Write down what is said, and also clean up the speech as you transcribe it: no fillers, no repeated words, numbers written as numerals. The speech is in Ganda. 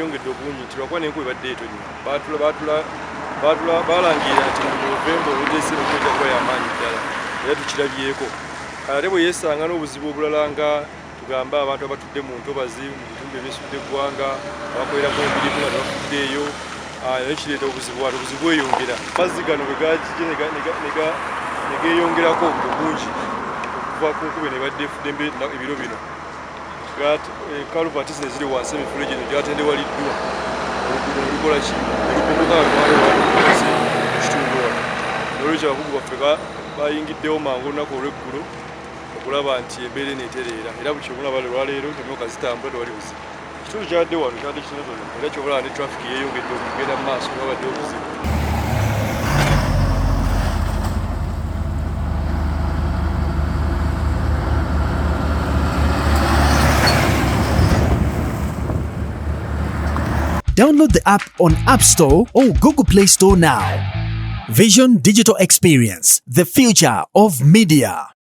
yeeyongedde obungi nti lwakuba n'enkuba ebadde etonnya baalangira nti mu Novemba olw'Decemba kujja kuba y'amaanyi ddala era tukirabyeko. Ate bwe yeesanga n'obuzibu obulala nga tugambe abantu abatudde mu ntobazi mu bitundu ebyesudde eggwanga abakolerako emirimu nga tebafuddeeyo naye kireeta obuzibu wano obuzibu bweyongera. Amazzi gano bwe gakije ne geeyongerako obungi okuva ku nkuba nebadde efudde ebiro bino kaluvati zino eziri wansi emifulejje gino gyatendewaliddwa oluguudo olukola ki olukomboka kitundu wano nolwekyo abakugu baffe bayingiddewo mangu olunaku olw'eggulo okulaba nti embeera eneetereera era buli kyobulaba olwaleero emmotoka zitambula tewali buzibu. Ekitundu kyabadde wano kyabadde kitonotono era kyobulaba ne traffic yeeyongedde okugenda mu maaso babadde obuzibu. Download the app on App Store or Google Play Store now. Vision Digital Experience, the future of media.